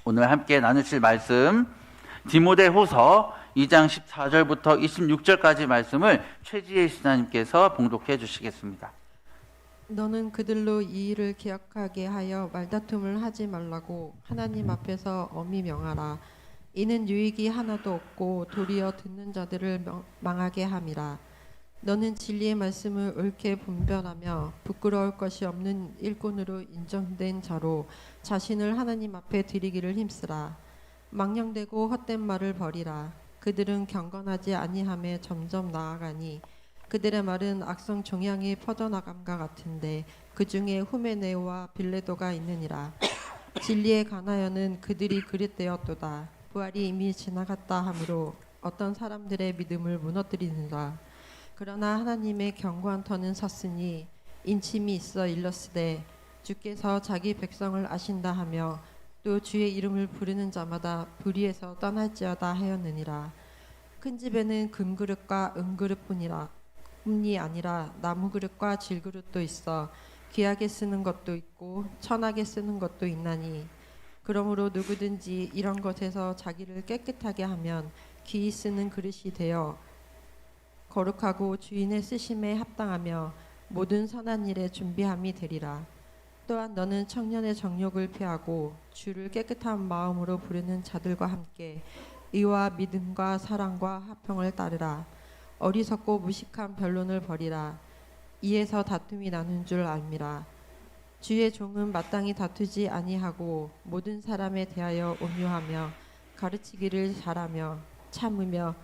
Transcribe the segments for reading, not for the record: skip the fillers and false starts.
오늘 함께 나누실 말씀 디모데후서 2장 14절부터 26절까지 말씀을 최지혜 신사님께서 봉독해 주시겠습니다. 너는 그들로 이 일을 기억하게 하여 말다툼을 하지 말라고 하나님 앞에서 엄히 명하라. 이는 유익이 하나도 없고 도리어 듣는 자들을 망하게 함이라. 너는 진리의 말씀을 옳게 분별하며 부끄러울 것이 없는 일꾼으로 인정된 자로 자신을 하나님 앞에 드리기를 힘쓰라. 망령되고 헛된 말을 버리라. 그들은 경건하지 아니함에 점점 나아가니 그들의 말은 악성 종양이 퍼져나감과 같은데 그 중에 후메네오와 빌레도가 있느니라. 진리에 관하여는 그들이 그릇되었도다. 부활이 이미 지나갔다 하므로 어떤 사람들의 믿음을 무너뜨리느라. 그러나 하나님의 견고한 터는 섰으니 인침이 있어 일렀으되 주께서 자기 백성을 아신다 하며 또 주의 이름을 부르는 자마다 불의에서 떠날지어다 하였느니라. 큰 집에는 금그릇과 은그릇뿐이라 뿐이 아니라 나무그릇과 질그릇도 있어 귀하게 쓰는 것도 있고 천하게 쓰는 것도 있나니 그러므로 누구든지 이런 것에서 자기를 깨끗하게 하면 귀히 쓰는 그릇이 되어 거룩하고 주인의 쓰심에 합당하며 모든 선한 일에 준비함이 되리라. 또한 너는 청년의 정욕을 피하고 주를 깨끗한 마음으로 부르는 자들과 함께 의와 믿음과 사랑과 화평을 따르라. 어리석고 무식한 변론을 버리라. 이에서 다툼이 나는 줄 알미라. 주의 종은 마땅히 다투지 아니하고 모든 사람에 대하여 온유하며 가르치기를 잘하며 참으며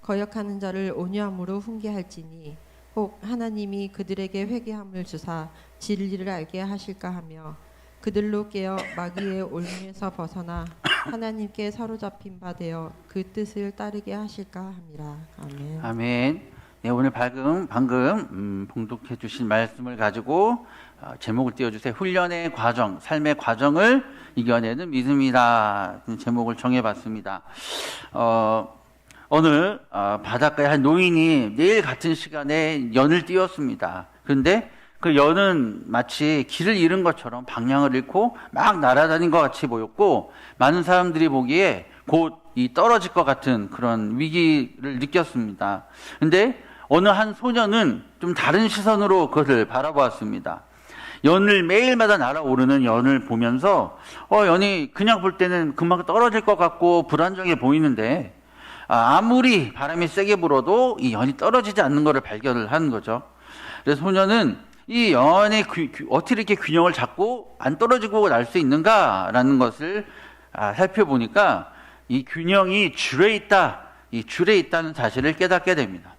거역하는 자를 온유함으로 훈계할지니 혹 하나님이 그들에게 회개함을 주사 진리를 알게 하실까 하며 그들로 깨어 마귀의 올무에서 벗어나 하나님께 사로잡힌 바 되어 그 뜻을 따르게 하실까 함이라. 아멘. 아멘. 네, 오늘 방금 봉독해 주신 말씀을 가지고 제목을 띄워주세요. 훈련의 과정, 삶의 과정을 이겨내는 믿음이다. 제목을 정해봤습니다. 오늘 바닷가에 한 노인이 내일 같은 시간에 연을 띄웠습니다. 그런데 그 연은 마치 길을 잃은 것처럼 방향을 잃고 막 날아다닌 것 같이 보였고 많은 사람들이 보기에 곧 이 떨어질 것 같은 그런 위기를 느꼈습니다. 그런데 어느 한 소년은 좀 다른 시선으로 그것을 바라보았습니다. 연을 매일마다 날아오르는 연을 보면서 연이 그냥 볼 때는 금방 떨어질 것 같고 불안정해 보이는데 아무리 바람이 세게 불어도 이 연이 떨어지지 않는 것을 발견을 하는 거죠. 그래서 소년은 이 연이 어떻게 이렇게 균형을 잡고 안 떨어지고 날 수 있는가라는 것을 살펴보니까 이 균형이 줄에 있다, 이 줄에 있다는 사실을 깨닫게 됩니다.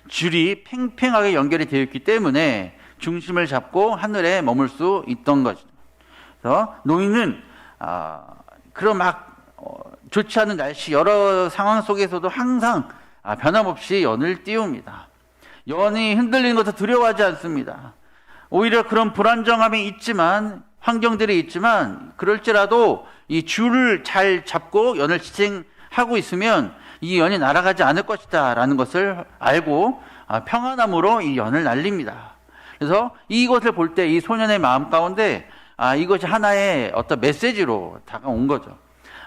줄이 팽팽하게 연결이 되어 있기 때문에 중심을 잡고 하늘에 머물 수 있던 거죠. 그래서 노인은 그런 좋지 않은 날씨 여러 상황 속에서도 항상 변함없이 연을 띄웁니다. 연이 흔들리는 것도 두려워하지 않습니다. 오히려 그런 불안정함이 있지만 환경들이 있지만 그럴지라도 이 줄을 잘 잡고 연을 지탱하고 있으면 이 연이 날아가지 않을 것이다 라는 것을 알고 평안함으로 이 연을 날립니다. 그래서 이것을 볼 때 이 소년의 마음 가운데 이것이 하나의 어떤 메시지로 다가온 거죠.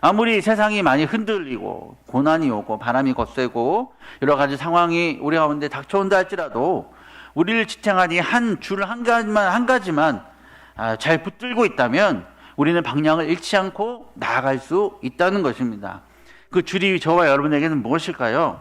아무리 세상이 많이 흔들리고 고난이 오고 바람이 거세고 여러 가지 상황이 우리 가운데 닥쳐온다 할지라도 우리를 지탱하니 한 줄 한 가지만 잘 붙들고 있다면 우리는 방향을 잃지 않고 나아갈 수 있다는 것입니다. 그 줄이 저와 여러분에게는 무엇일까요?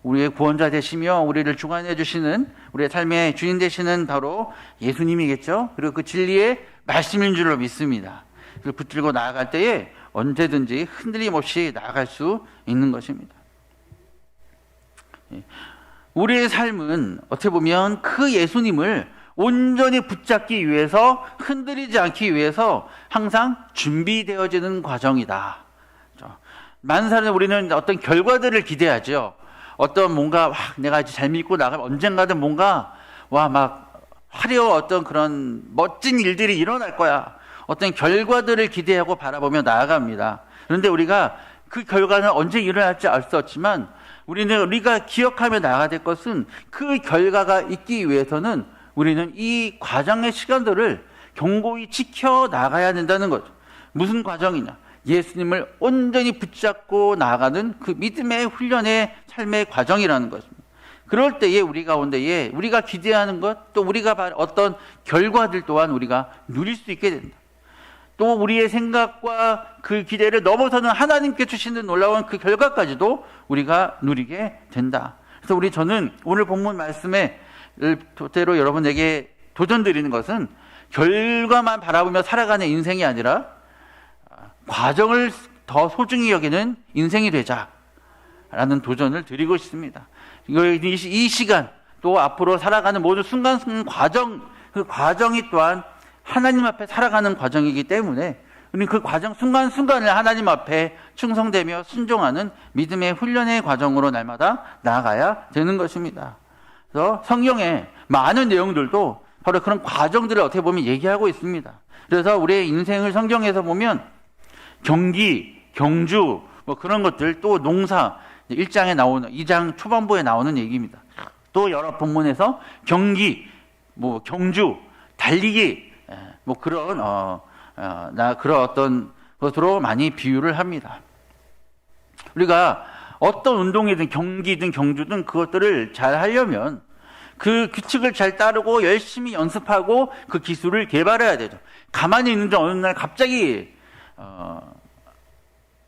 우리의 구원자 되시며 우리를 주관해 주시는 우리의 삶의 주인 되시는 바로 예수님이겠죠. 그리고 그 진리의 말씀인 줄로 믿습니다. 그걸 붙들고 나아갈 때에 언제든지 흔들림 없이 나아갈 수 있는 것입니다. 우리의 삶은 어떻게 보면 그 예수님을 온전히 붙잡기 위해서 흔들리지 않기 위해서 항상 준비되어지는 과정이다. 많은 사람들 우리는 어떤 결과들을 기대하죠. 어떤 뭔가 내가 잘 믿고 나가면 언젠가든 뭔가 화려한 어떤 그런 멋진 일들이 일어날 거야. 어떤 결과들을 기대하고 바라보며 나아갑니다. 그런데 우리가 그 결과는 언제 일어날지 알 수 없지만 우리가 기억하며 나아가야 될 것은 그 결과가 있기 위해서는 우리는 이 과정의 시간들을 견고히 지켜 나가야 된다는 거죠. 무슨 과정이냐? 예수님을 온전히 붙잡고 나아가는 그 믿음의 훈련의 삶의 과정이라는 것입니다. 그럴 때에 우리 가운데에 우리가 기대하는 것, 또 우리가 어떤 결과들 또한 우리가 누릴 수 있게 된다. 또 우리의 생각과 그 기대를 넘어서는 하나님께 주시는 놀라운 그 결과까지도 우리가 누리게 된다. 그래서 저는 오늘 본문 말씀에 토대로 여러분에게 도전드리는 것은 결과만 바라보며 살아가는 인생이 아니라 과정을 더 소중히 여기는 인생이 되자라는 도전을 드리고 싶습니다. 이 시간 또 앞으로 살아가는 모든 순간순간 과정, 그 과정이 또한 하나님 앞에 살아가는 과정이기 때문에 우리는 그 과정 순간순간을 하나님 앞에 충성되며 순종하는 믿음의 훈련의 과정으로 날마다 나아가야 되는 것입니다. 그래서 성경의 많은 내용들도 바로 그런 과정들을 어떻게 보면 얘기하고 있습니다. 그래서 우리의 인생을 성경에서 보면 경기, 경주 뭐 그런 것들, 또 농사 1장에 나오는 2장 초반부에 나오는 얘기입니다. 또 여러 본문에서 경기, 뭐 경주, 달리기 뭐 그런 그런 어떤 것으로 많이 비유를 합니다. 우리가 어떤 운동이든 경기든 경주든 그것들을 잘 하려면 그 규칙을 잘 따르고 열심히 연습하고 그 기술을 개발해야 되죠. 가만히 있는데 어느 날 갑자기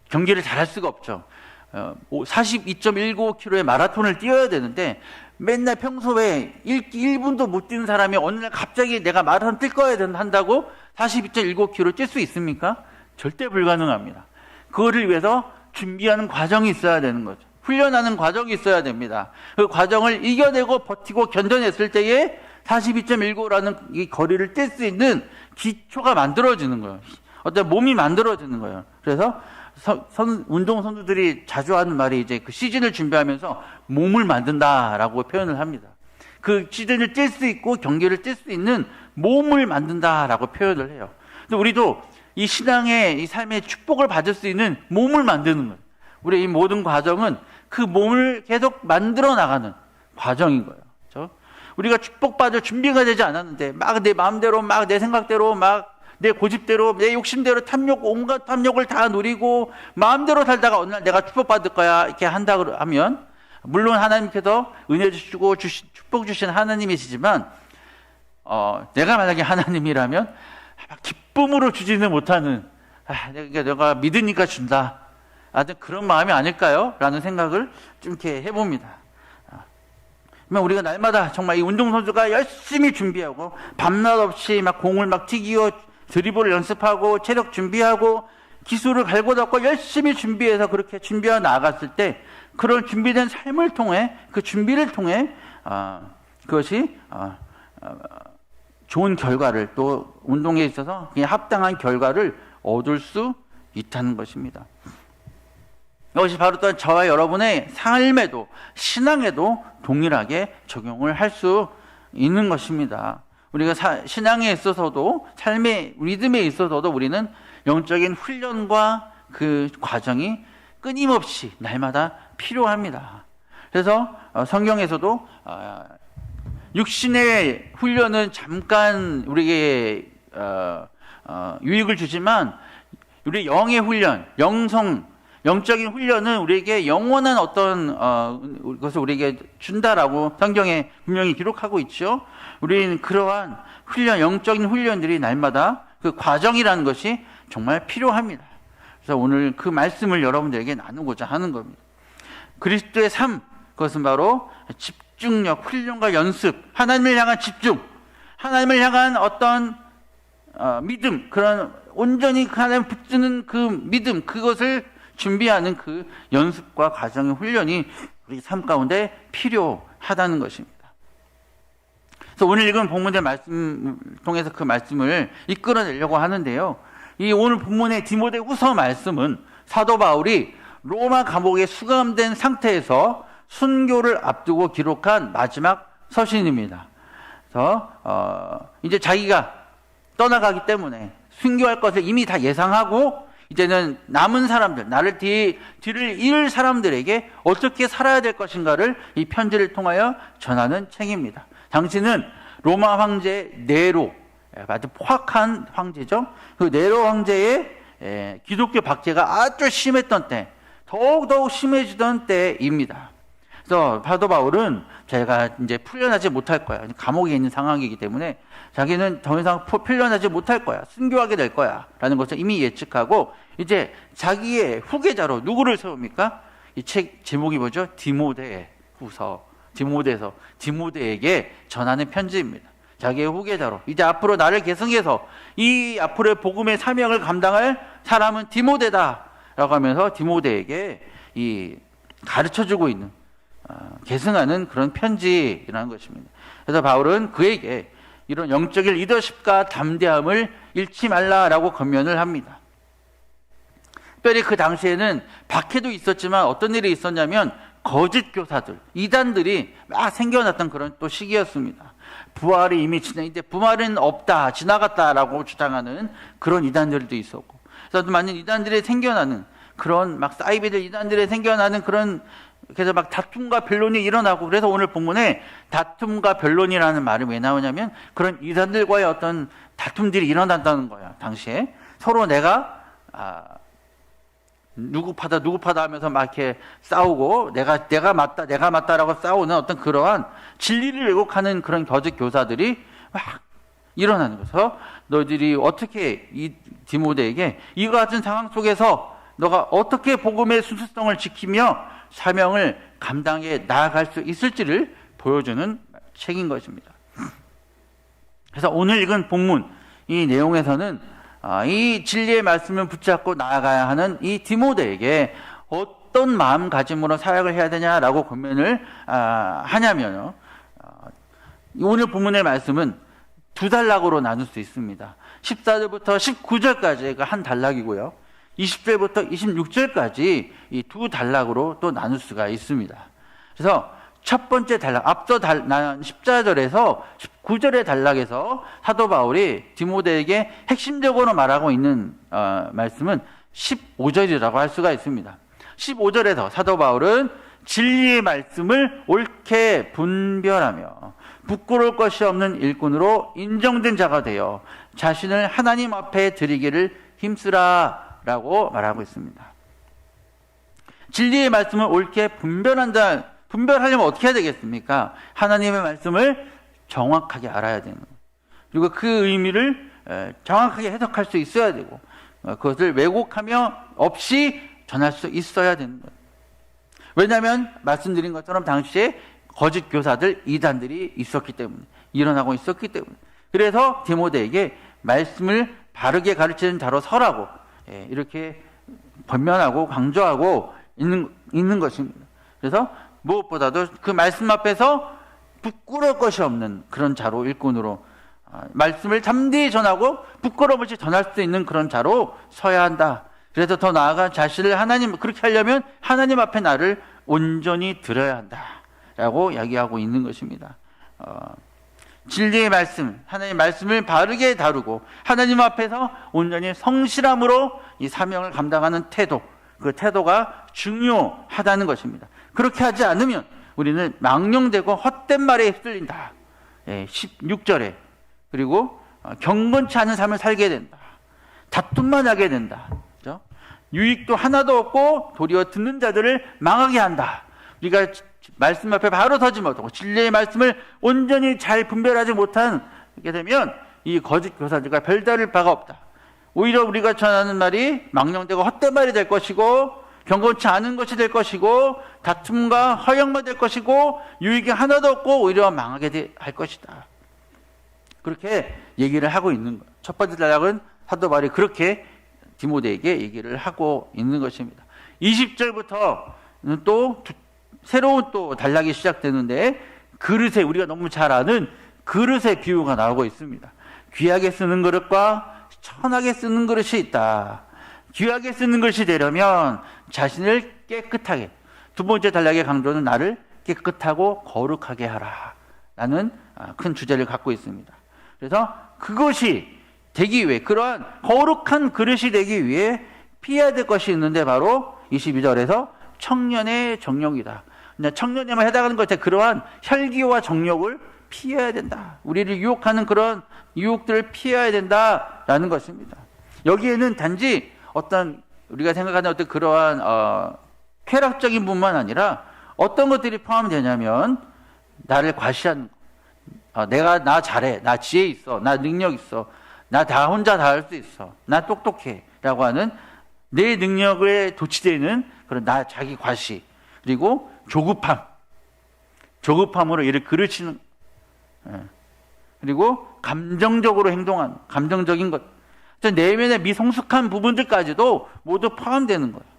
경기를 잘할 수가 없죠. 42.195km의 마라톤을 뛰어야 되는데 맨날 평소에 1분도 못 뛰는 사람이 어느 날 갑자기 내가 마라톤 뛸 거야 한다고 42.195km 뛸 수 있습니까? 절대 불가능합니다. 그거를 위해서 준비하는 과정이 있어야 되는 거죠. 훈련하는 과정이 있어야 됩니다. 그 과정을 이겨내고 버티고 견뎌냈을 때에 42.195라는 이 거리를 뛸 수 있는 기초가 만들어지는 거예요. 어떤 몸이 만들어지는 거예요. 그래서 운동선수들이 자주 하는 말이 이제 그 시즌을 준비하면서 몸을 만든다라고 표현을 합니다. 그 시즌을 뛸 수 있고 경기를 뛸 수 있는 몸을 만든다라고 표현을 해요. 근데 우리도 이 신앙의 이 삶의 축복을 받을 수 있는 몸을 만드는 거예요. 우리의 이 모든 과정은 그 몸을 계속 만들어 나가는 과정인 거예요. 그렇죠? 우리가 축복받을 준비가 되지 않았는데 막 내 마음대로 막 내 생각대로 막 내 고집대로 내 욕심대로 온갖 탐욕을 다 누리고 마음대로 살다가 어느 날 내가 축복받을 거야 이렇게 한다 하면, 물론 하나님께서 은혜 주시고 축복 주신 하나님이시지만 내가 만약에 하나님이라면 기쁨으로 주지는 못하는 내가 믿으니까 준다, 그런 마음이 아닐까요? 라는 생각을 좀 이렇게 해봅니다. 그러면 우리가 날마다 정말 이 운동선수가 열심히 준비하고 밤낮 없이 막 공을 막 튀기고 드리블을 연습하고 체력 준비하고 기술을 갈고 닦고 열심히 준비해서 그렇게 준비해 나갔을 때 그런 준비된 삶을 통해 그 준비를 통해 그것이 좋은 결과를, 또 운동에 있어서 그냥 합당한 결과를 얻을 수 있다는 것입니다. 이것이 바로 또한 저와 여러분의 삶에도 신앙에도 동일하게 적용을 할 수 있는 것입니다. 우리가 신앙에 있어서도 삶의 리듬에 있어서도 우리는 영적인 훈련과 그 과정이 끊임없이 날마다 필요합니다. 그래서 성경에서도 육신의 훈련은 잠깐 우리에게 유익을 주지만 우리 영의 훈련, 영적인 훈련은 우리에게 영원한 어떤 것을 우리에게 준다라고 성경에 분명히 기록하고 있죠. 우리는 그러한 훈련, 영적인 훈련들이 날마다 그 과정이라는 것이 정말 필요합니다. 그래서 오늘 그 말씀을 여러분들에게 나누고자 하는 겁니다. 그리스도의 삶, 그것은 바로 집중력, 훈련과 연습, 하나님을 향한 집중, 하나님을 향한 어떤 믿음, 그런 온전히 하나님 붙드는 그 믿음, 그것을 준비하는 그 연습과 과정의 훈련이 우리 삶 가운데 필요하다는 것입니다. 그래서 오늘 읽은 본문의 말씀 통해서 그 말씀을 이끌어내려고 하는데요. 이 오늘 본문의 디모데후서 말씀은 사도 바울이 로마 감옥에 수감된 상태에서 순교를 앞두고 기록한 마지막 서신입니다. 그래서 이제 자기가 떠나가기 때문에 순교할 것을 이미 다 예상하고 이제는 남은 사람들, 나를 뒤를 이을 사람들에게 어떻게 살아야 될 것인가를 이 편지를 통하여 전하는 책입니다. 당시는 로마 황제 네로, 아주 포악한 황제죠. 그 네로 황제의 기독교 박제가 아주 심했던 때, 더욱더욱 심해지던 때입니다. 그래서 사도 바울은 제가 이제 풀려나지 못할 거야. 감옥에 있는 상황이기 때문에 자기는 더 이상 풀려나지 못할 거야. 순교하게 될 거야. 라는 것을 이미 예측하고 이제 자기의 후계자로 누구를 세웁니까? 이 책 제목이 뭐죠? 디모데후서. 디모데에게 전하는 편지입니다. 자기의 후계자로 이제 앞으로 나를 계승해서 이 앞으로의 복음의 사명을 감당할 사람은 디모데다 라고 하면서 디모데에게 이 가르쳐주고 있는 계승하는 그런 편지라는 것입니다. 그래서 바울은 그에게 이런 영적인 리더십과 담대함을 잃지 말라라고 권면을 합니다. 특별히 그 당시에는 박해도 있었지만 어떤 일이 있었냐면 거짓 교사들, 이단들이 막 생겨났던 그런 또 시기였습니다. 부활이 이미 이제 부활은 없다, 지나갔다라고 주장하는 그런 이단들도 있었고, 그래서 많은 이단들이 생겨나는 그런 막 사이비들 이단들이 생겨나는 그런, 그래서 막 다툼과 변론이 일어나고, 그래서 오늘 본문에 다툼과 변론이라는 말이 왜 나오냐면 그런 이단들과의 어떤 다툼들이 일어난다는 거야. 당시에 서로 내가 누구 파다 하면서 막 이렇게 싸우고 내가 맞다라고 싸우는 어떤 그러한 진리를 왜곡하는 그런 거짓 교사들이 막 일어나는 거죠. 너희들이 어떻게 이 디모데에게 이와 같은 상황 속에서 너가 어떻게 복음의 순수성을 지키며 사명을 감당해 나아갈 수 있을지를 보여주는 책인 것입니다. 그래서 오늘 읽은 본문 이 내용에서는 이 진리의 말씀을 붙잡고 나아가야 하는 이 디모데에게 어떤 마음가짐으로 사역을 해야 되냐라고 권면을 하냐면요. 오늘 본문의 말씀은 두 단락으로 나눌 수 있습니다. 14절부터 19절까지가 한 단락이고요. 20절부터 26절까지 이 두 단락으로 또 나눌 수가 있습니다. 그래서 첫 번째 단락, 앞서 14절에서 19절의 단락에서 사도 바울이 디모데에게 핵심적으로 말하고 있는 말씀은 15절이라고 할 수가 있습니다. 15절에서 사도 바울은 진리의 말씀을 옳게 분별하며 부끄러울 것이 없는 일꾼으로 인정된 자가 되어 자신을 하나님 앞에 드리기를 힘쓰라 라고 말하고 있습니다. 진리의 말씀을 옳게 분별하려면 어떻게 해야 되겠습니까? 하나님의 말씀을 정확하게 알아야 되는 거예요. 그리고 그 의미를 정확하게 해석할 수 있어야 되고 그것을 왜곡하며 없이 전할 수 있어야 되는 거예요. 왜냐하면 말씀드린 것처럼 당시에 거짓 교사들, 이단들이 있었기 때문에, 일어나고 있었기 때문에, 그래서 디모데에게 말씀을 바르게 가르치는 자로 서라고 이렇게 권면하고 강조하고 있는 것입니다. 그래서 무엇보다도 그 말씀 앞에서 부끄러울 것이 없는 그런 자로, 일꾼으로 말씀을 담대히 전하고 부끄러움 없이 전할 수 있는 그런 자로 서야 한다. 그래서 더 나아가 자신을 그렇게 하려면 하나님 앞에 나를 온전히 드려야 한다 라고 이야기하고 있는 것입니다. 진리의 말씀, 하나님의 말씀을 바르게 다루고 하나님 앞에서 온전히 성실함으로 이 사명을 감당하는 태도, 그 태도가 중요하다는 것입니다. 그렇게 하지 않으면 우리는 망령되고 헛된 말에 휩쓸린다. 16절에 그리고 경건치 않은 삶을 살게 된다. 다툼만 하게 된다. 그렇죠? 유익도 하나도 없고 도리어 듣는 자들을 망하게 한다. 우리가 말씀 앞에 바로 서지 못하고 진리의 말씀을 온전히 잘 분별하지 못하게 되면 이 거짓 교사들과 별다를 바가 없다. 오히려 우리가 전하는 말이 망령되고 헛된 말이 될 것이고 경건치 않은 것이 될 것이고 다툼과 허영만 될 것이고 유익이 하나도 없고 오히려 망하게 할 것이다. 그렇게 얘기를 하고 있는 거예요. 첫 번째 단락은 사도 바울이 그렇게 디모데에게 얘기를 하고 있는 것입니다. 20절부터는 또 새로운 또 단락이 시작되는데 그릇에, 우리가 너무 잘 아는 그릇의 비유가 나오고 있습니다. 귀하게 쓰는 그릇과 천하게 쓰는 그릇이 있다. 귀하게 쓰는 것이 되려면 자신을 깨끗하게, 두 번째 단락의 강조는 나를 깨끗하고 거룩하게 하라 라는 큰 주제를 갖고 있습니다. 그래서 그것이 되기 위해, 그러한 거룩한 그릇이 되기 위해 피해야 될 것이 있는데 바로 22절에서 청년의 정욕이다. 청년에만 해당하는 것에 그러한 혈기와 정욕을 피해야 된다. 우리를 유혹하는 그런 유혹들을 피해야 된다라는 것입니다. 여기에는 단지 어떤 우리가 생각하는 어떤 그러한 쾌락적인 뿐만 아니라 어떤 것들이 포함되냐면 나를 과시한 내가 나 잘해, 나 지혜 있어, 나 능력 있어, 나 다 혼자 다 할 수 있어, 나 똑똑해 라고 하는 내 능력에 도취되는 그런 나 자기 과시, 그리고 조급함으로 이를 그르치는, 그리고 감정적으로 행동하는 감정적인 것, 내면의 미성숙한 부분들까지도 모두 포함되는 거예요.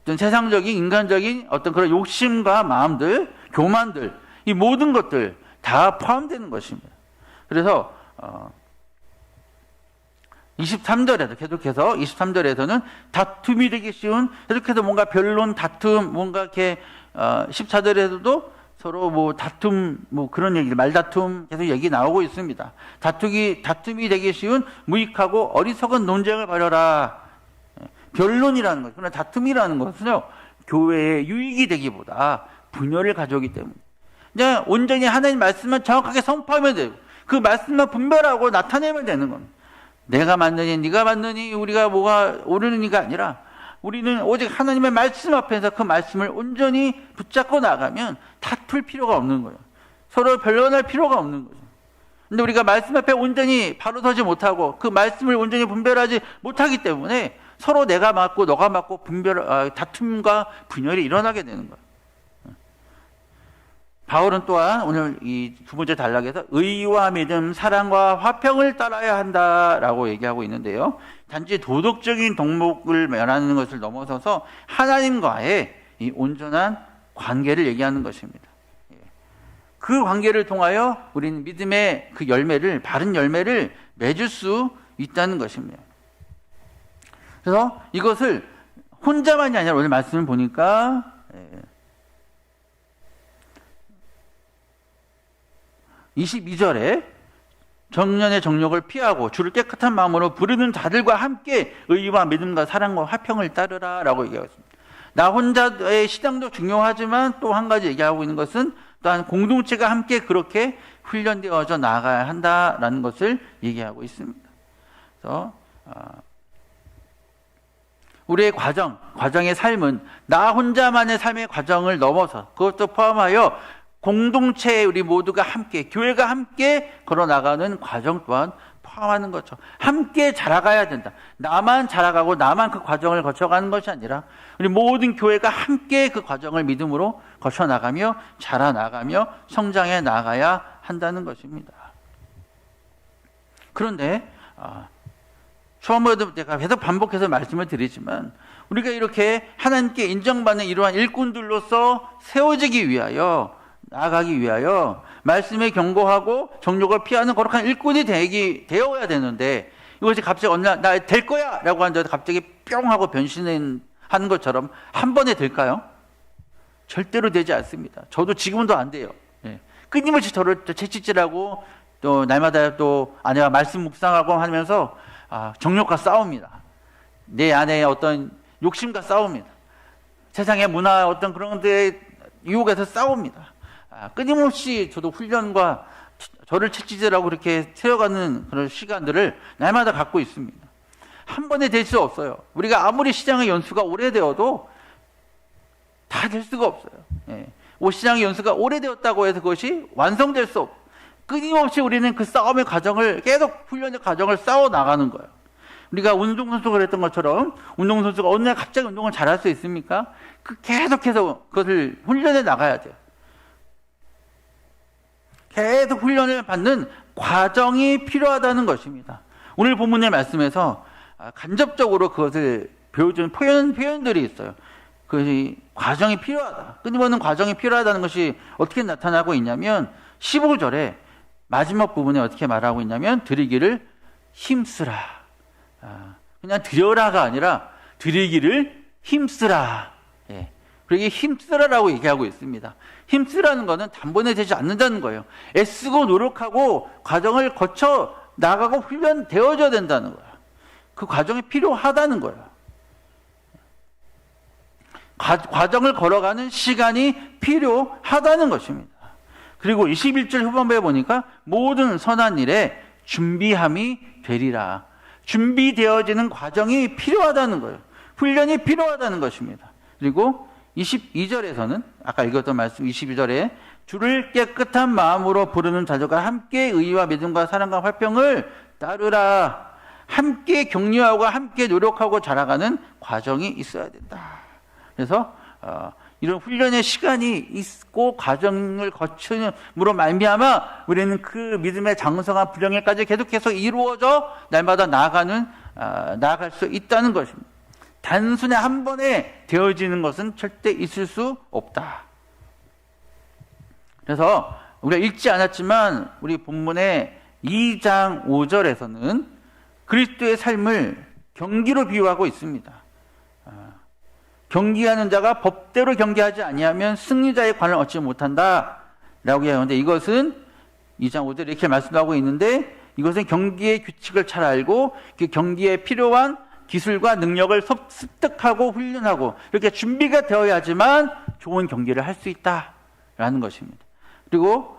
어떤 세상적인 인간적인 어떤 그런 욕심과 마음들, 교만들, 이 모든 것들 다 포함되는 것입니다. 그래서 23절에도 계속해서 23절에서는 다툼이 되기 쉬운, 계속해서 뭔가 변론, 다툼, 뭔가 이렇게 14절에서도 서로 뭐 다툼, 뭐 그런 얘기, 말다툼 계속 얘기 나오고 있습니다. 다툼이 되기 쉬운 무익하고 어리석은 논쟁을 벌여라. 변론이라는 것, 그러나 다툼이라는 것은요, 교회의 유익이 되기보다 분열을 가져오기 때문에 그냥 온전히 하나님 말씀만 정확하게 선포하면 되고 그 말씀만 분별하고 나타내면 되는 겁니다. 내가 맞느니 네가 맞느니 우리가 뭐가 옳으니가 아니라 우리는 오직 하나님의 말씀 앞에서 그 말씀을 온전히 붙잡고 나가면 다툴 필요가 없는 거예요. 서로 변론할 필요가 없는 거죠. 근데 우리가 말씀 앞에 온전히 바로 서지 못하고 그 말씀을 온전히 분별하지 못하기 때문에 서로 내가 맞고 너가 맞고 다툼과 분열이 일어나게 되는 거예요. 바울은 또한 오늘 이 두 번째 단락에서 의와 믿음, 사랑과 화평을 따라야 한다라고 얘기하고 있는데요. 단지 도덕적인 덕목을 말하는 것을 넘어서서 하나님과의 이 온전한 관계를 얘기하는 것입니다. 그 관계를 통하여 우리는 믿음의 그 열매를, 바른 열매를 맺을 수 있다는 것입니다. 그래서 이것을 혼자만이 아니라 오늘 말씀을 보니까 22절에 정년의 정욕을 피하고 주를 깨끗한 마음으로 부르는 자들과 함께 의와 믿음과 사랑과 화평을 따르라 라고 얘기하고 있습니다. 나 혼자의 신앙도 중요하지만 또 한 가지 얘기하고 있는 것은 또한 공동체가 함께 그렇게 훈련되어져 나아가야 한다라는 것을 얘기하고 있습니다. 그래서 우리의 과정의 삶은 나 혼자만의 삶의 과정을 넘어서 그것도 포함하여 공동체에 우리 모두가 함께, 교회가 함께 걸어나가는 과정 또한 포함하는 거죠. 함께 자라가야 된다. 나만 자라가고 나만 그 과정을 거쳐가는 것이 아니라 우리 모든 교회가 함께 그 과정을 믿음으로 거쳐나가며 자라나가며 성장해 나가야 한다는 것입니다. 그런데 처음에도 제가 계속 반복해서 말씀을 드리지만 우리가 이렇게 하나님께 인정받는 이러한 일꾼들로서 세워지기 위하여 나아가기 위하여 말씀에 경고하고 정욕을 피하는 거룩한 일꾼이 되어야 되는데 이것이 갑자기 어느 날 나 될 거야 라고 하는데 갑자기 뿅 하고 변신하는 것처럼 한 번에 될까요? 절대로 되지 않습니다. 저도 지금도 안 돼요. 끊임없이 저를 채찍질하고 또 날마다 또 아내와 말씀 묵상하고 하면서 정욕과 싸웁니다. 내 안에 어떤 욕심과 싸웁니다. 세상의 문화 어떤 그런 데에 유혹에서 싸웁니다. 끊임없이 저도 훈련과 저를 채찍질하고 그렇게 세워가는 그런 시간들을 날마다 갖고 있습니다. 한 번에 될 수 없어요. 우리가 아무리 시장의 연수가 오래되어도 다 될 수가 없어요. 시장의 연수가 오래되었다고 해서 그것이 완성될 수 없어요. 끊임없이 우리는 그 싸움의 과정을 계속 훈련의 과정을 싸워 나가는 거예요. 우리가 운동선수가 그랬던 것처럼 운동선수가 어느 날 갑자기 운동을 잘할 수 있습니까? 계속해서 그것을 훈련해 나가야 돼요. 계속 훈련을 받는 과정이 필요하다는 것입니다. 오늘 본문의 말씀에서 간접적으로 그것을 보여주는 표현들이 있어요. 그것이 과정이 필요하다. 끊임없는 과정이 필요하다는 것이 어떻게 나타나고 있냐면 15절에 마지막 부분에 어떻게 말하고 있냐면 드리기를 힘쓰라. 그냥 드려라가 아니라 드리기를 힘쓰라. 그러기 힘쓰라라고 얘기하고 있습니다. 힘쓰라는 것은 단번에 되지 않는다는 거예요. 애쓰고 노력하고 과정을 거쳐 나가고 훈련되어져야 된다는 거예요. 그 과정이 필요하다는 거예요. 과정을 걸어가는 시간이 필요하다는 것입니다. 그리고 21절 후반부에 보니까 모든 선한 일에 준비함이 되리라. 준비되어지는 과정이 필요하다는 거예요. 훈련이 필요하다는 것입니다. 그리고 22절에서는 아까 읽었던 말씀 22절에 주를 깨끗한 마음으로 부르는 자들과 함께 의와 믿음과 사랑과 화평을 따르라. 함께 격려하고 함께 노력하고 자라가는 과정이 있어야 된다. 그래서 이런 훈련의 시간이 있고 과정을 거침으로 말미암아 우리는 그 믿음의 장성한 분량에까지 계속해서 이루어져 날마다 나아갈 수 있다는 것입니다. 단순히 한 번에 되어지는 것은 절대 있을 수 없다. 그래서 우리가 읽지 않았지만 우리 본문의 2장 5절에서는 그리스도의 삶을 경기로 비유하고 있습니다. 경기하는 자가 법대로 경기하지 아니하면 승리자의 관을 얻지 못한다 라고 하는데, 이것은 2장 5절에 이렇게 말씀하고 있는데, 이것은 경기의 규칙을 잘 알고 그 경기에 필요한 기술과 능력을 습득하고 훈련하고 이렇게 준비가 되어야지만 좋은 경기를 할 수 있다라는 것입니다. 그리고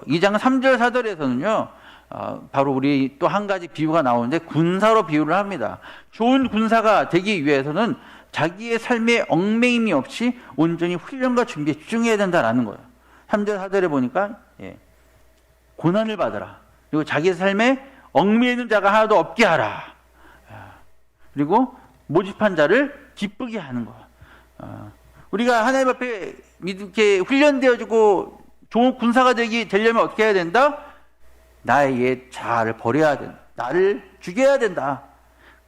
2장 3절 4절에서는요 바로 우리 또 한 가지 비유가 나오는데 군사로 비유를 합니다. 좋은 군사가 되기 위해서는 자기의 삶에 얽매임이 없이 온전히 훈련과 준비에 집중해야 된다라는 거예요. 3절 4절에 보니까 고난을 받아라. 그리고 자기 삶에 얽매이는 자가 하나도 없게 하라. 그리고 모집한 자를 기쁘게 하는 거예요. 우리가 하나님 앞에 이렇게 훈련되어지고 좋은 군사가 되려면 어떻게 해야 된다? 나의 옛 자아를 버려야 된다. 나를 죽여야 된다.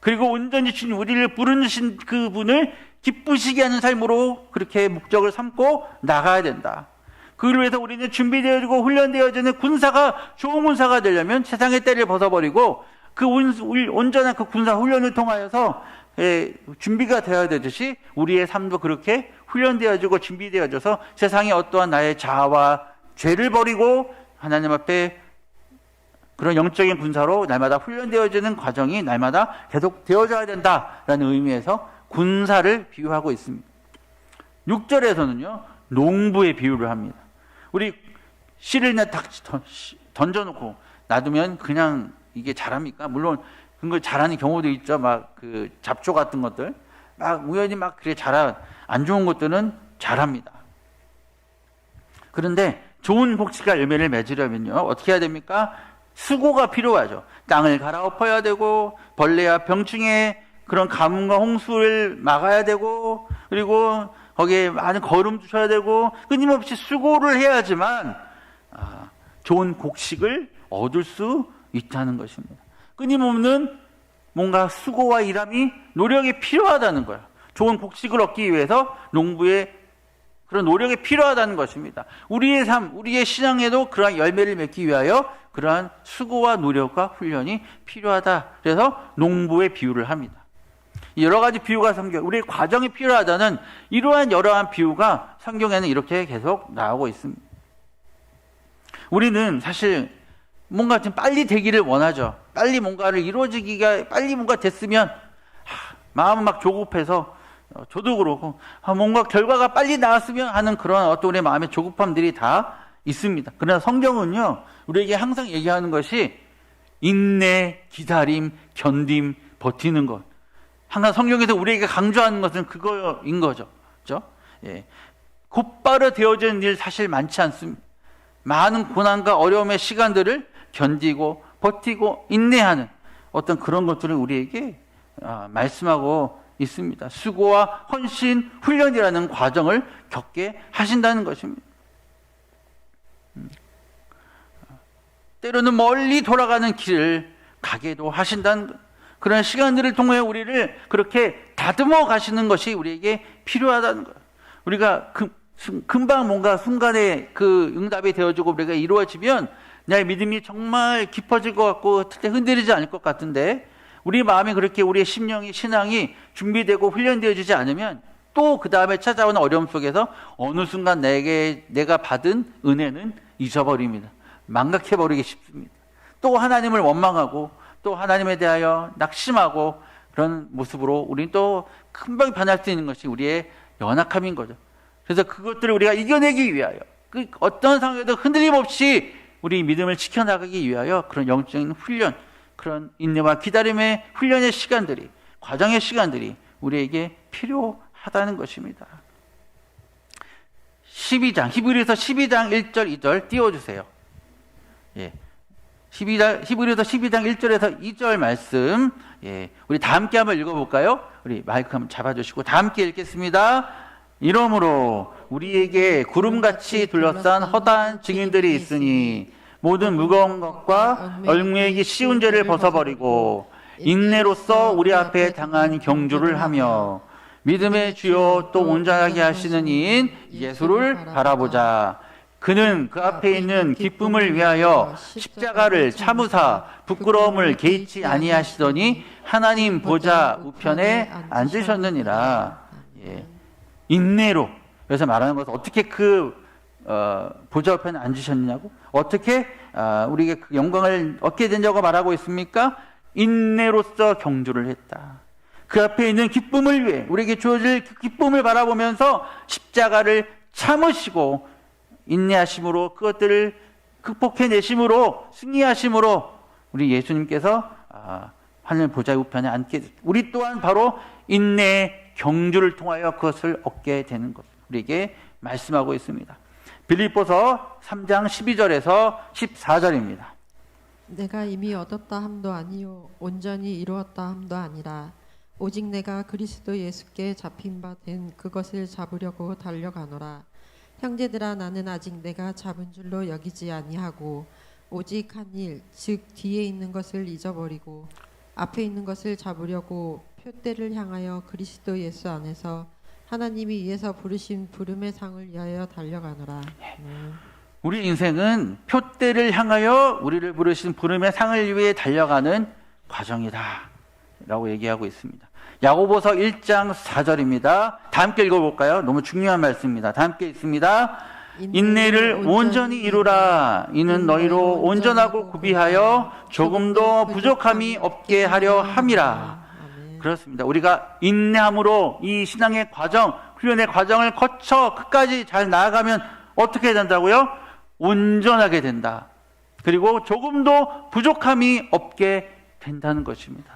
그리고 온전히 주님 우리를 부르신 그분을 기쁘시게 하는 삶으로 그렇게 목적을 삼고 나가야 된다. 그를 위해서 우리는 준비되어지고 훈련되어지는 군사가 좋은 군사가 되려면 세상의 때를 벗어버리고 그 온전한 그 군사 훈련을 통하여서 준비가 되어야 되듯이 우리의 삶도 그렇게 훈련되어지고 준비되어져서 세상에 어떠한 나의 자아와 죄를 버리고 하나님 앞에 그런 영적인 군사로 날마다 훈련되어지는 과정이 날마다 계속 되어져야 된다라는 의미에서 군사를 비유하고 있습니다. 6절에서는요 농부의 비유를 합니다. 우리 씨를 딱 던져놓고 놔두면 그냥 이게 자랍니까? 물론 그걸 잘하는 경우도 있죠. 막 그 잡초 같은 것들 막 우연히 막 그래 안 좋은 것들은 자랍니다. 그런데 좋은 곡식과 열매를 맺으려면요 어떻게 해야 됩니까? 수고가 필요하죠. 땅을 갈아엎어야 되고 벌레와 병충해 그런 가뭄과 홍수를 막아야 되고 그리고 거기에 많은 거름 주셔야 되고 끊임없이 수고를 해야지만 좋은 곡식을 얻을 수 있다는 것입니다. 끊임없는 뭔가 수고와 일함이 노력이 필요하다는 거예요. 좋은 곡식을 얻기 위해서 농부의 그런 노력이 필요하다는 것입니다. 우리의 삶, 우리의 신앙에도 그러한 열매를 맺기 위하여 그러한 수고와 노력과 훈련이 필요하다. 그래서 농부의 비유를 합니다. 여러 가지 비유가 우리의 과정이 필요하다는 이러한 여러한 비유가 성경에는 이렇게 계속 나오고 있습니다. 우리는 사실 뭔가 좀 빨리 되기를 원하죠. 빨리 뭔가를 이루어지기가 빨리 뭔가 됐으면 마음은 막 조급해서 저도 그렇고 뭔가 결과가 빨리 나왔으면 하는 그런 어떤 우리의 마음의 조급함들이 다 있습니다. 그러나 성경은요 우리에게 항상 얘기하는 것이 인내, 기다림, 견딤, 버티는 것. 항상 성경에서 우리에게 강조하는 것은 그거인 거죠. 그렇죠? 예. 곧바로 되어지는 일 사실 많지 않습니다. 많은 고난과 어려움의 시간들을 견디고 버티고 인내하는 어떤 그런 것들을 우리에게 말씀하고 있습니다. 수고와 헌신, 훈련이라는 과정을 겪게 하신다는 것입니다. 때로는 멀리 돌아가는 길을 가게도 하신다는 그런 시간들을 통해 우리를 그렇게 다듬어 가시는 것이 우리에게 필요하다는 거예요. 우리가 금방 뭔가 순간에 그 응답이 되어지고 우리가 이루어지면 나의 믿음이 정말 깊어질 것 같고 절대 흔들리지 않을 것 같은데 우리 마음이 그렇게 우리의 심령이 신앙이 준비되고 훈련되어지지 않으면 또 그 다음에 찾아오는 어려움 속에서 어느 순간 내가 받은 은혜는 잊어버립니다. 망각해버리기 쉽습니다. 또 하나님을 원망하고 또 하나님에 대하여 낙심하고 그런 모습으로 우리는 또 금방 변할 수 있는 것이 우리의 연약함인 거죠. 그래서 그것들을 우리가 이겨내기 위하여 그 어떤 상황에도 흔들림 없이 우리 믿음을 지켜나가기 위하여 그런 영적인 훈련 그런 인내와 기다림의 훈련의 시간들이, 과정의 시간들이 우리에게 필요하다는 것입니다. 12장, 히브리서 12장 1절 2절 띄워주세요. 예. 히브리서 12장 1절에서 2절 말씀, 예. 우리 다 함께 한번 읽어볼까요? 우리 마이크 한번 잡아주시고 다 함께 읽겠습니다. 이러므로 우리에게 구름같이 둘러싼 허다한 증인들이 있으니 모든 무거운 것과 얽매이기 쉬운 죄를 벗어버리고 인내로써 우리 앞에 당한 경주를 하며 믿음의 주요 또 온전하게 하시는 이인 예수를 바라보자. 그는 그 앞에 있는 기쁨을 위하여 십자가를 참으사 부끄러움을 개의치 아니하시더니 하나님 보좌 우편에 앉으셨느니라. 예. 인내로. 그래서 말하는 것은 어떻게 보좌 우편에 앉으셨느냐고? 어떻게 우리에게 그 영광을 얻게 되냐고 말하고 있습니까? 인내로써 경주를 했다. 그 앞에 있는 기쁨을 위해 우리에게 주어질 그 기쁨을 바라보면서 십자가를 참으시고 인내하심으로 그것들을 극복해내심으로 승리하심으로 우리 예수님께서 하늘 보좌 우편에 앉게 됐다. 우리 또한 바로 인내의 경주를 통하여 그것을 얻게 되는 것 우리에게 말씀하고 있습니다. 빌립보서 3장 12절에서 14절입니다. 내가 이미 얻었다 함도 아니요 온전히 이루었다 함도 아니라 오직 내가 그리스도 예수께 잡힌 바 된 그것을 잡으려고 달려가노라. 형제들아 나는 아직 내가 잡은 줄로 여기지 아니하고 오직 한 일 즉 뒤에 있는 것을 잊어버리고 앞에 있는 것을 잡으려고 표대를 향하여 그리스도 예수 안에서 하나님이 위에서 부르신 부름의 상을 위하여 달려가노라. 우리 인생은 표대를 향하여 우리를 부르신 부름의 상을 위해 달려가는 과정이다 라고 얘기하고 있습니다. 야고보서 1장 4절입니다. 다 함께 읽어볼까요? 너무 중요한 말씀입니다. 다 함께 읽습니다. 인내를 온전히 이루라. 이는 너희로 온전하고 구비하여 조금도 부족함이 없게 하려 함이라. 그렇습니다. 우리가 인내함으로 이 신앙의 과정, 훈련의 과정을 거쳐 끝까지 잘 나아가면 어떻게 된다고요? 온전하게 된다. 그리고 조금도 부족함이 없게 된다는 것입니다.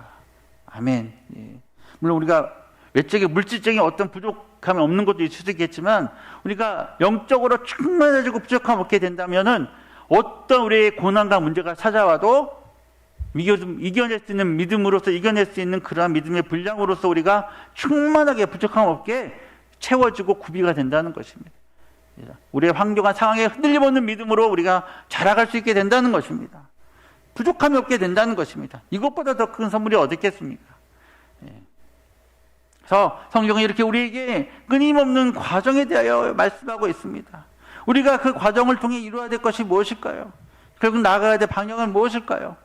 아멘. 예. 물론 우리가 외적인 물질적인 어떤 부족함이 없는 것도 있을 수 있겠지만 우리가 영적으로 충만해지고 부족함 없게 된다면은 어떤 우리의 고난과 문제가 찾아와도 이겨낼 수 있는 믿음으로서 이겨낼 수 있는 그러한 믿음의 분량으로서 우리가 충만하게 부족함 없게 채워지고 구비가 된다는 것입니다. 우리의 환경과 상황에 흔들림 없는 믿음으로 우리가 자라갈 수 있게 된다는 것입니다. 부족함이 없게 된다는 것입니다. 이것보다 더 큰 선물이 어딨겠습니까? 그래서 성경은 이렇게 우리에게 끊임없는 과정에 대하여 말씀하고 있습니다. 우리가 그 과정을 통해 이루어야 될 것이 무엇일까요? 결국 나아가야 될 방향은 무엇일까요?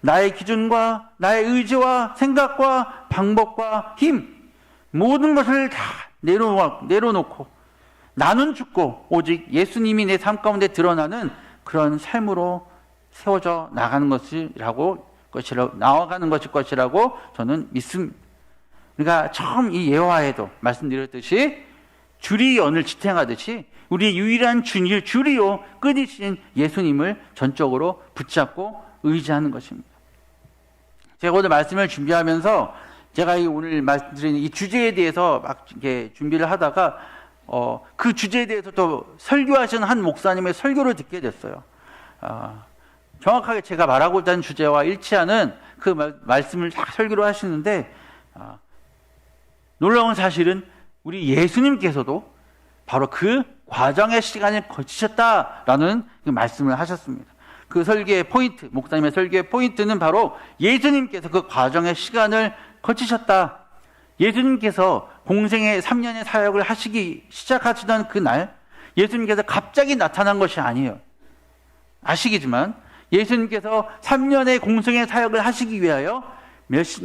나의 기준과 나의 의지와 생각과 방법과 힘 모든 것을 다 내려놓고 나는 죽고 오직 예수님이 내 삶 가운데 드러나는 그런 삶으로 세워져 나가는 나아가는 것일 것이라고 저는 믿습니다. 우리가 처음 이 예화에도 말씀드렸듯이 줄이 연을 지탱하듯이 우리의 유일한 줄이요 끝이신 예수님을 전적으로 붙잡고 의지하는 것입니다. 제가 오늘 말씀을 준비하면서 제가 오늘 말씀드린 이 주제에 대해서 막 이렇게 준비를 하다가 그 주제에 대해서 또 설교하시는 한 목사님의 설교를 듣게 됐어요. 정확하게 제가 말하고자 하는 주제와 일치하는 그 말씀을 딱 설교를 하시는데 놀라운 사실은 우리 예수님께서도 바로 그 과정의 시간을 거치셨다라는 그 말씀을 하셨습니다. 그 설교의 포인트, 목사님의 설교의 포인트는 바로 예수님께서 그 과정의 시간을 거치셨다. 예수님께서 공생의 3년의 사역을 하시기 시작하시던 그날 예수님께서 갑자기 나타난 것이 아니에요. 아시겠지만 예수님께서 3년의 공생의 사역을 하시기 위하여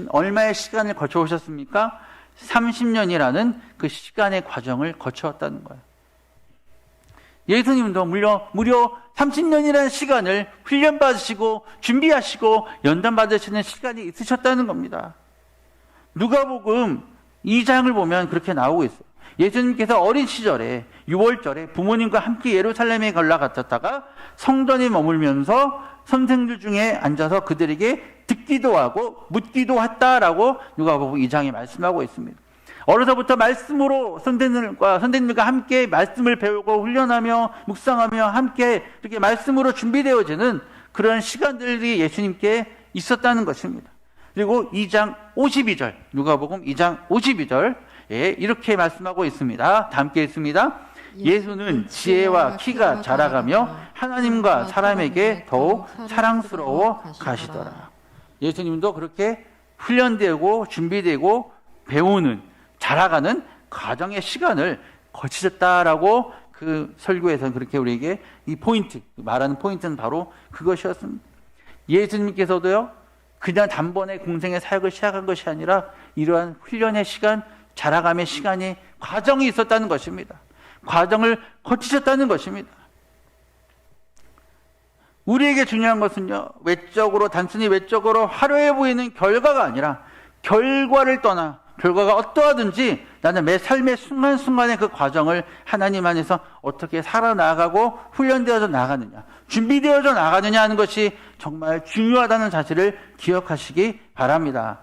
얼마의 시간을 거쳐 오셨습니까? 30년이라는 그 시간의 과정을 거쳐왔다는 거예요. 예수님도 무려 30년이라는 시간을 훈련받으시고 준비하시고 연단받으시는 시간이 있으셨다는 겁니다. 누가복음 2장을 보면 그렇게 나오고 있어요. 예수님께서 어린 시절에 6월절에 부모님과 함께 예루살렘에 올라갔다가 성전에 머물면서 선생들 중에 앉아서 그들에게 듣기도 하고 묻기도 했다라고 누가복음 2장에 말씀하고 있습니다. 어려서부터 말씀으로 선생님과 함께 말씀을 배우고 훈련하며 묵상하며 함께 이렇게 말씀으로 준비되어지는 그런 시간들이 예수님께 있었다는 것입니다. 그리고 2장 52절, 누가복음 2장 52절에 이렇게 말씀하고 있습니다. 다 함께 읽습니다. 예수는 지혜와 키가 자라가며 하나님과 사람에게 더욱 사랑스러워 가시더라. 예수님도 그렇게 훈련되고 준비되고 배우는, 자라가는 과정의 시간을 거치셨다라고 그 설교에서는 그렇게 우리에게 이 포인트, 말하는 포인트는 바로 그것이었습니다. 예수님께서도요, 그냥 단번에 공생의 사역을 시작한 것이 아니라 이러한 훈련의 시간, 자라감의 시간이 과정이 있었다는 것입니다. 과정을 거치셨다는 것입니다. 우리에게 중요한 것은요, 외적으로, 단순히 외적으로 화려해 보이는 결과가 아니라 결과를 떠나 결과가 어떠하든지 나는 매 삶의 순간순간의 그 과정을 하나님 안에서 어떻게 살아나가고 훈련되어져 나가느냐, 준비되어져 나가느냐 하는 것이 정말 중요하다는 사실을 기억하시기 바랍니다.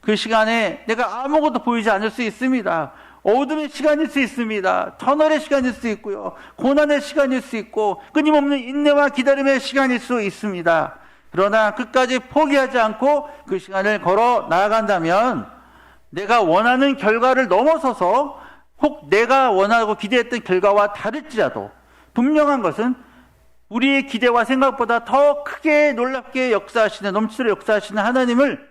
그 시간에 내가 아무것도 보이지 않을 수 있습니다. 어둠의 시간일 수 있습니다. 터널의 시간일 수 있고요. 고난의 시간일 수 있고 끊임없는 인내와 기다림의 시간일 수 있습니다. 그러나 끝까지 포기하지 않고 그 시간을 걸어 나아간다면 내가 원하는 결과를 넘어서서 혹 내가 원하고 기대했던 결과와 다를지라도 분명한 것은 우리의 기대와 생각보다 더 크게 놀랍게 역사하시는, 넘치도록 역사하시는 하나님을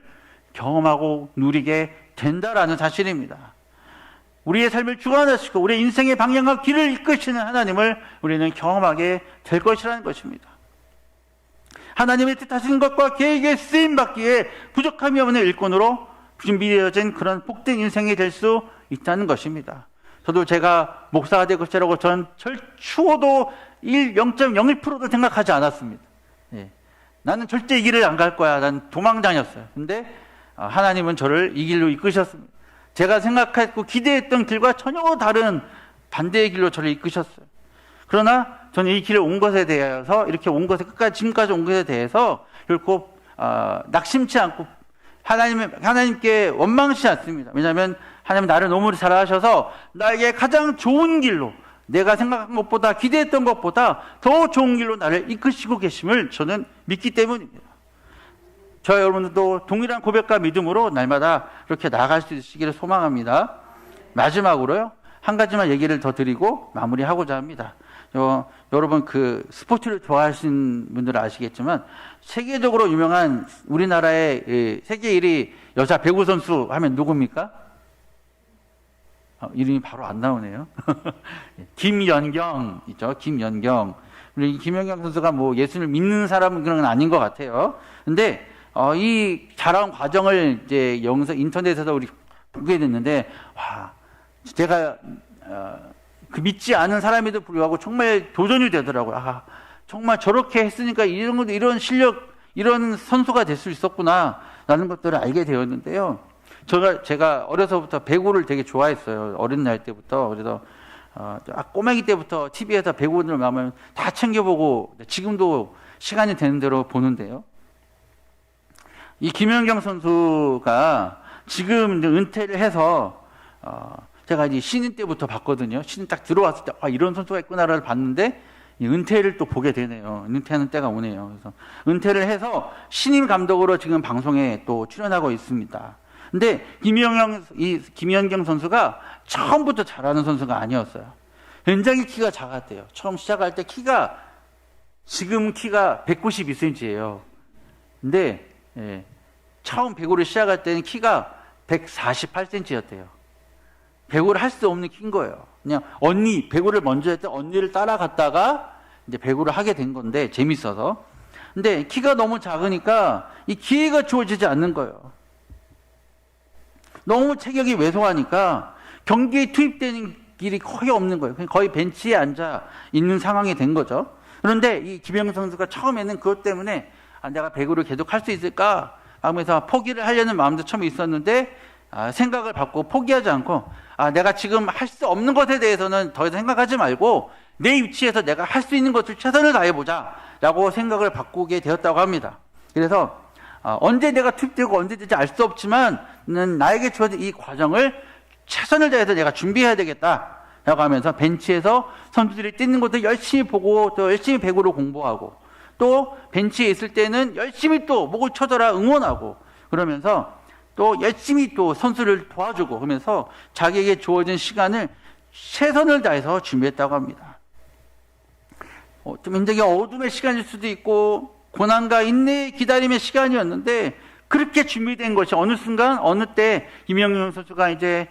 경험하고 누리게 된다라는 사실입니다. 우리의 삶을 주관하시고 우리의 인생의 방향과 길을 이끄시는 하나님을 우리는 경험하게 될 것이라는 것입니다. 하나님의 뜻하시는 것과 계획에 쓰임받기에 부족함이 없는 일꾼으로 준비되어진 그런 복된 인생이 될 수 있다는 것입니다. 저도 제가 목사가 될 것이라고 전 추호도 0.01%도 생각하지 않았습니다. 예. 나는 절대 이 길을 안 갈 거야. 난 도망다녔어요. 근데 하나님은 저를 이 길로 이끄셨습니다. 제가 생각했고 기대했던 길과 전혀 다른 반대의 길로 저를 이끄셨어요. 그러나 저는 이 길을 온 것에 대해서, 이렇게 온 것에, 끝까지 지금까지 온 것에 대해서 결코 낙심치 않고 하나님께 원망치 않습니다. 왜냐하면 하나님은 나를 너무 사랑하셔서 나에게 가장 좋은 길로, 내가 생각한 것보다, 기대했던 것보다 더 좋은 길로 나를 이끄시고 계심을 저는 믿기 때문입니다. 저 여러분들도 동일한 고백과 믿음으로 날마다 이렇게 나아갈 수 있으시기를 소망합니다. 마지막으로요, 한 가지만 얘기를 더 드리고 마무리하고자 합니다. 여러분 그 스포츠를 좋아하시는 분들은 아시겠지만 세계적으로 유명한 우리나라의 세계 1위 여자 배구 선수 하면 누굽니까? 이름이 바로 안 나오네요. 김연경 있죠. 김연경. 우리 김연경 선수가 뭐 예수를 믿는 사람은 그런 건 아닌 것 같아요. 근데 이 자라온 과정을 이제 인터넷에서 우리 보게 됐는데, 와, 제가 그 믿지 않은 사람에도 불구하고 정말 도전이 되더라고요. 정말 저렇게 했으니까 이런 실력, 이런 선수가 될 수 있었구나 라는 것들을 알게 되었는데요. 제가 어려서부터 배구를 되게 좋아했어요. 어린 날 때부터. 그래서 꼬맹이 때부터 TV에서 배구를 나오면 다 챙겨보고 지금도 시간이 되는 대로 보는데요. 이 김연경 선수가 지금 이제 은퇴를 해서 제가 이제 신인 때부터 봤거든요. 신인 딱 들어왔을 때 이런 선수가 있구나를 봤는데 은퇴를 또 보게 되네요. 은퇴하는 때가 오네요. 그래서 은퇴를 해서 신임 감독으로 지금 방송에 또 출연하고 있습니다. 근데 김연경 선수가 처음부터 잘하는 선수가 아니었어요. 굉장히 키가 작았대요. 처음 시작할 때 지금 키가 192cm예요. 근데 처음 배구를 시작할 때는 키가 148cm였대요. 배구를 할 수 없는 키인 거예요. 그냥 배구를 먼저 했을 때 언니를 따라갔다가 이제 배구를 하게 된 건데, 재밌어서. 근데 키가 너무 작으니까 이 기회가 주어지지 않는 거예요. 너무 체격이 왜소하니까 경기에 투입되는 길이 거의 없는 거예요. 거의 벤치에 앉아 있는 상황이 된 거죠. 그런데 이 김연경 선수가 처음에는 그것 때문에 내가 배구를 계속 할 수 있을까 하면서 포기를 하려는 마음도 처음에 있었는데, 생각을 바꾸고 포기하지 않고 내가 지금 할 수 없는 것에 대해서는 더 이상 생각하지 말고 내 위치에서 내가 할 수 있는 것을 최선을 다해보자 라고 생각을 바꾸게 되었다고 합니다. 그래서 언제 내가 투입되고 언제 될지 알 수 없지만 나에게 주어진 이 과정을 최선을 다해서 내가 준비해야 되겠다 라고 하면서 벤치에서 선수들이 뛰는 것도 열심히 보고 또 열심히 배구를 공부하고 또 벤치에 있을 때는 열심히 또 목을 쳐줘라 응원하고 그러면서 또 열심히 또 선수를 도와주고 그러면서 자기에게 주어진 시간을 최선을 다해서 준비했다고 합니다. 좀 굉장히 어둠의 시간일 수도 있고 고난과 인내의 기다림의 시간이었는데 그렇게 준비된 것이 어느 순간 어느 때 김영경 선수가 이제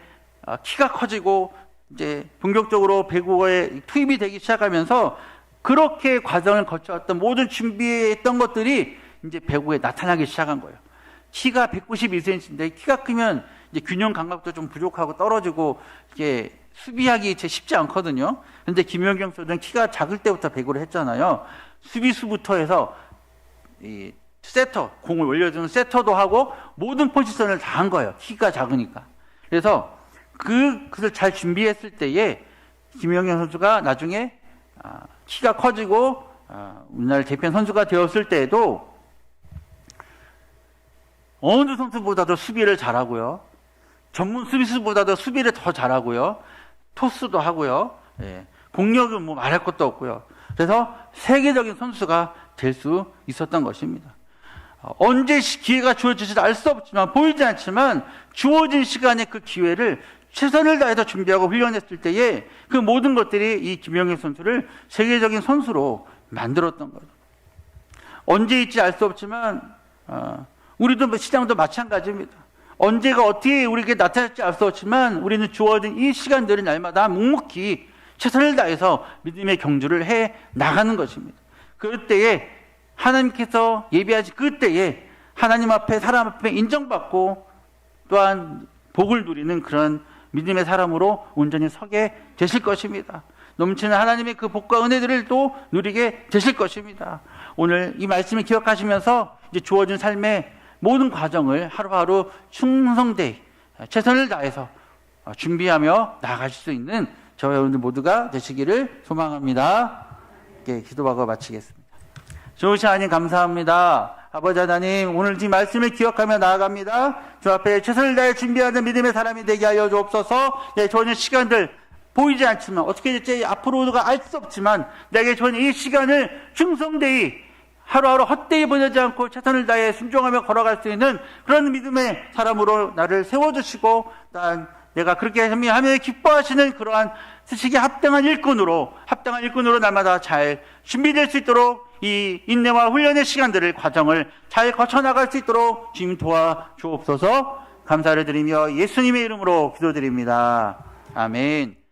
키가 커지고 이제 본격적으로 배구에 투입이 되기 시작하면서 그렇게 과정을 거쳐왔던 모든 준비했던 것들이 이제 배구에 나타나기 시작한 거예요. 키가 192cm인데 키가 크면 이제 균형 감각도 좀 부족하고 떨어지고 이게 수비하기 쉽지 않거든요. 그런데 김연경 선수는 키가 작을 때부터 배구를 했잖아요. 수비수부터 해서 이 세터, 공을 올려주는 세터도 하고 모든 포지션을 다 한 거예요. 키가 작으니까. 그래서 그것을 잘 준비했을 때에 김연경 선수가 나중에 키가 커지고 우리나라 대표 선수가 되었을 때에도 어느 선수보다도 수비를 잘하고요. 전문 수비수보다도 수비를 더 잘하고요. 토스도 하고요. 예. 공격은 뭐 말할 것도 없고요. 그래서 세계적인 선수가 될 수 있었던 것입니다. 언제 기회가 주어질지 알 수 없지만 보이지 않지만 주어진 시간에 그 기회를 최선을 다해서 준비하고 훈련했을 때에 그 모든 것들이 이 김영경 선수를 세계적인 선수로 만들었던 거죠. 언제 있지 알 수 없지만 우리도 시장도 마찬가지입니다. 언제가 어떻게 우리에게 나타날지 알 수 없지만 우리는 주어진 이 시간들을 날마다 묵묵히 최선을 다해서 믿음의 경주를 해 나가는 것입니다. 그럴 때에 하나님께서 예비하신 그때에 하나님 앞에 사람 앞에 인정받고 또한 복을 누리는 그런 믿음의 사람으로 온전히 서게 되실 것입니다. 넘치는 하나님의 그 복과 은혜들을 또 누리게 되실 것입니다. 오늘 이 말씀을 기억하시면서 이제 주어진 삶의 모든 과정을 하루하루 충성되이 최선을 다해서 준비하며 나아가실 수 있는 저와 여러분들 모두가 되시기를 소망합니다. 기도하고 마치겠습니다. 좋으신 하나님 감사합니다. 아버지 하나님 오늘 이 말씀을 기억하며 나아갑니다. 주 앞에 최선을 다해 준비하는 믿음의 사람이 되게 하여 주옵소서. 주어진 시간들 보이지 않지만 어떻게 될지 앞으로가 알 수 없지만 내게 주어진 이 시간을 충성되이 하루하루 헛되이 보내지 않고 최선을 다해 순종하며 걸어갈 수 있는 그런 믿음의 사람으로 나를 세워주시고 내가 그렇게 하며 기뻐하시는 그러한 스식에 합당한 일꾼으로 날마다 잘 준비될 수 있도록 이 인내와 훈련의 시간들을 과정을 잘 거쳐나갈 수 있도록 주님 도와주옵소서. 감사를 드리며 예수님의 이름으로 기도드립니다. 아멘.